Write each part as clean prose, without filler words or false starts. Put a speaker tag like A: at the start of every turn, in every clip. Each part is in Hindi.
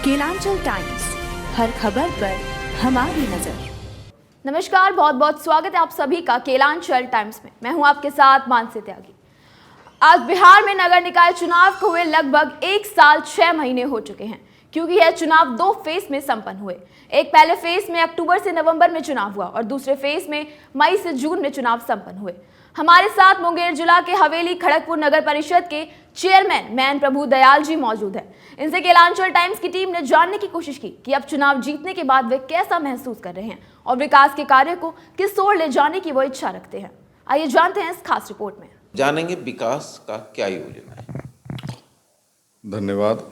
A: केलांचल टाइम्स, हर खबर पर हमारी नजर।
B: नमस्कार, बहुत बहुत स्वागत है आप सभी का केलांचल टाइम्स में। मैं हूं आपके साथ मानसी त्यागी। आज बिहार में नगर निकाय चुनाव को हुए लगभग 1 साल 6 महीने हो चुके हैं, क्योंकि यह चुनाव 2 फेज में संपन्न हुए। एक पहले फेज में अक्टूबर से नवंबर में चुनाव हुआ और दूसरे फेज में मई से जून में चुनाव संपन्न हुए। हमारे साथ मुंगेर जिला के हवेली खड़गपुर नगर परिषद के चेयरमैन मैन प्रभु दयाल जी मौजूद हैं। इनसे केलांचल टाइम्स की टीम ने जानने की कोशिश की कि अब चुनाव जीतने के बाद वे कैसा महसूस कर रहे हैं और विकास के कार्य को किस ओर ले जाने की वो इच्छा रखते हैं। आइए जानते हैं इस खास रिपोर्ट में।
C: जानेंगे विकास का क्या योजना है।
D: धन्यवाद।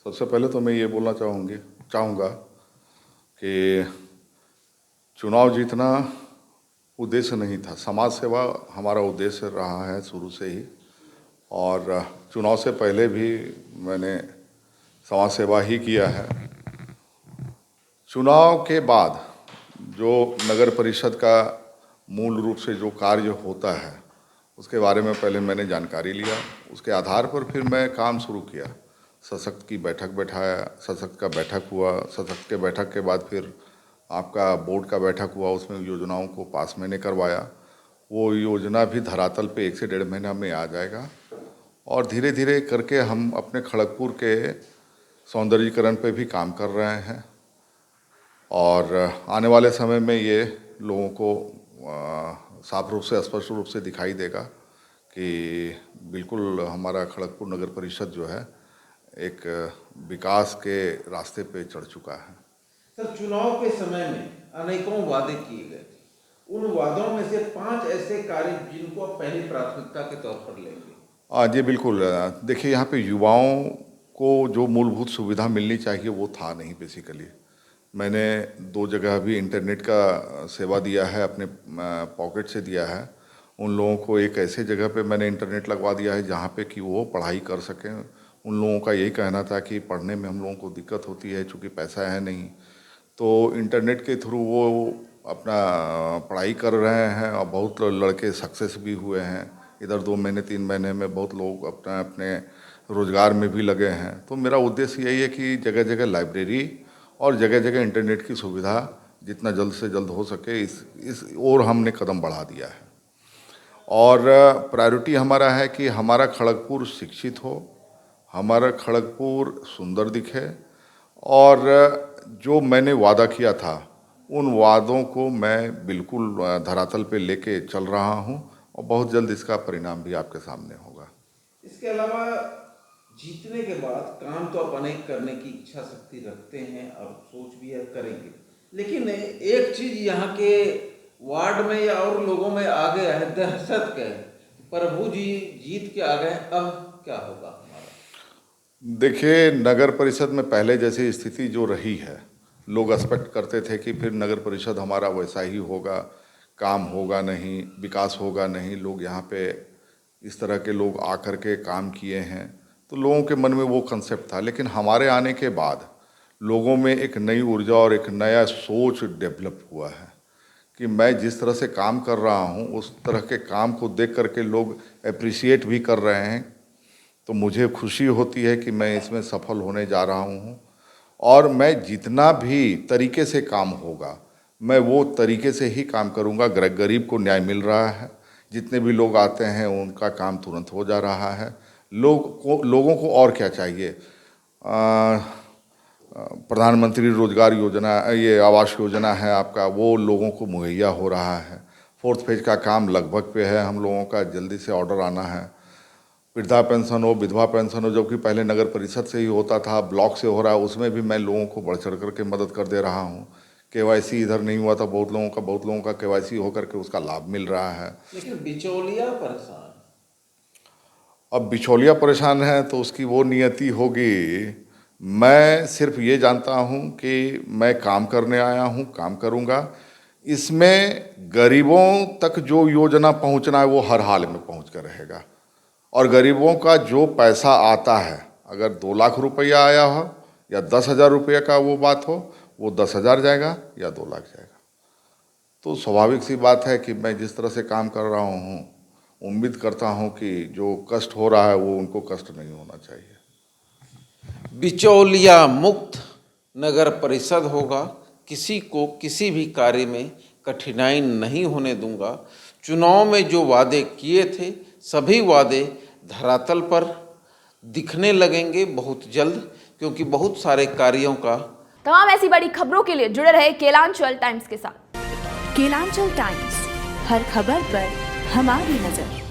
D: सबसे पहले तो मैं ये बोलना चाहूँगा कि चुनाव जीतना उद्देश्य नहीं था। समाज सेवा हमारा उद्देश्य रहा है शुरू से ही, और चुनाव से पहले भी मैंने समाज सेवा ही किया है। चुनाव के बाद जो नगर परिषद का मूल रूप से जो कार्य होता है उसके बारे में पहले मैंने जानकारी लिया। उसके आधार पर फिर मैं काम शुरू किया। सशक्त की बैठक बैठाया, सशक्त का बैठक हुआ, सशक्त के बैठक के बाद फिर आपका बोर्ड का बैठक हुआ, उसमें योजनाओं को पास मैंने करवाया। वो योजना भी धरातल पे 1 से 1.5 महीना में आ जाएगा, और धीरे धीरे करके हम अपने खड़गपुर के सौंदर्यीकरण पे भी काम कर रहे हैं, और आने वाले समय में ये लोगों को साफ रूप से, स्पष्ट रूप से दिखाई देगा कि बिल्कुल हमारा खड़गपुर नगर परिषद जो है एक विकास के रास्ते पे चढ़ चुका है।
C: सर, चुनाव के समय में अनेकों वादे किए गए थे। उन वादों में से 5 ऐसे कार्य जिनको आप पहली प्राथमिकता के तौर पर लेंगे।
D: जी बिल्कुल। देखिए, यहाँ पे युवाओं को जो मूलभूत सुविधा मिलनी चाहिए वो था नहीं। बेसिकली मैंने 2 जगह भी इंटरनेट का सेवा दिया है, अपने पॉकेट से दिया है। उन लोगों को एक ऐसे जगह पे मैंने इंटरनेट लगवा दिया है जहाँ पे कि वो पढ़ाई कर सकें। उन लोगों का यही कहना था कि पढ़ने में हम लोगों को दिक्कत होती है, चूँकि पैसा है नहीं, तो इंटरनेट के थ्रू वो अपना पढ़ाई कर रहे हैं, और बहुत लड़के सक्सेस भी हुए हैं। इधर 2 महीने 3 महीने में बहुत लोग अपने रोज़गार में भी लगे हैं। तो मेरा उद्देश्य यही है कि जगह जगह लाइब्रेरी और जगह जगह इंटरनेट की सुविधा जितना जल्द से जल्द हो सके, इस ओर हमने कदम बढ़ा दिया है। और प्रायोरिटी हमारा है कि हमारा खड़गपुर शिक्षित हो, हमारा खड़गपुर सुंदर दिखे, और जो मैंने वादा किया था उन वादों को मैं बिल्कुल धरातल पे लेके चल रहा हूं, और बहुत जल्द इसका परिणाम भी आपके सामने होगा।
C: इसके अलावा जीतने के बाद काम तो आप अनेक करने की इच्छा शक्ति रखते हैं और सोच भी है करेंगे, लेकिन एक चीज यहाँ के वार्ड में या और लोगों में आ गया है, दहशत के प्रभु जी जीत के आ गए, अब क्या होगा हमारा।
D: देखिए, नगर परिषद में पहले जैसी स्थिति जो रही है, लोग एक्सपेक्ट करते थे कि फिर नगर परिषद हमारा वैसा ही होगा, काम होगा नहीं, विकास होगा नहीं। लोग यहाँ पे इस तरह के लोग आकर के काम किए हैं, तो लोगों के मन में वो कंसेप्ट था। लेकिन हमारे आने के बाद लोगों में एक नई ऊर्जा और एक नया सोच डेवलप हुआ है कि मैं जिस तरह से काम कर रहा हूँ उस तरह के काम को देख करके लोग अप्रिशिएट भी कर रहे हैं। तो मुझे खुशी होती है कि मैं इसमें सफल होने जा रहा हूँ, और मैं जितना भी तरीके से काम होगा मैं वो तरीके से ही काम करूँगा। गरीब को न्याय मिल रहा है, जितने भी लोग आते हैं उनका काम तुरंत हो जा रहा है। लोगों को और क्या चाहिए। प्रधानमंत्री रोजगार योजना, ये आवास योजना है आपका, वो लोगों को मुहैया हो रहा है। 4th फेज का काम लगभग पे है, हम लोगों का जल्दी से ऑर्डर आना है। वृद्धा पेंशन हो, विधवा पेंशन हो, जो कि पहले नगर परिषद से ही होता था, ब्लॉक से हो रहा है, उसमें भी मैं लोगों को बढ़ चढ़ करके मदद कर दे रहा हूँ। KYC इधर नहीं हुआ था, बहुत लोगों का KYC होकर के उसका लाभ मिल रहा है।
C: लेकिन बिचौलिया परेशान,
D: अब बिचौलिया परेशान है तो उसकी वो नियति होगी। मैं सिर्फ ये जानता हूँ कि मैं काम करने आया हूँ, काम करूँगा। इसमें गरीबों तक जो योजना पहुँचना है वो हर हाल में पहुँच कर रहेगा, और गरीबों का जो पैसा आता है, अगर 2 लाख रुपया आया हो या 10,000 रुपये का वो बात हो, वो 10,000 जाएगा या 2 लाख जाएगा। तो स्वाभाविक सी बात है कि मैं जिस तरह से काम कर रहा हूँ, उम्मीद करता हूँ कि जो कष्ट हो रहा है वो उनको कष्ट नहीं होना चाहिए।
C: बिचौलिया मुक्त नगर परिषद होगा। किसी को किसी भी कार्य में कठिनाई नहीं होने दूंगा। चुनाव में जो वादे किए थे सभी वादे धरातल पर दिखने लगेंगे बहुत जल्द, क्योंकि बहुत सारे कार्यों का।
B: तमाम ऐसी बड़ी खबरों के लिए जुड़े रहे केलांचल टाइम्स के साथ।
A: केलांचल टाइम्स, हर खबर पर हमारी नजर।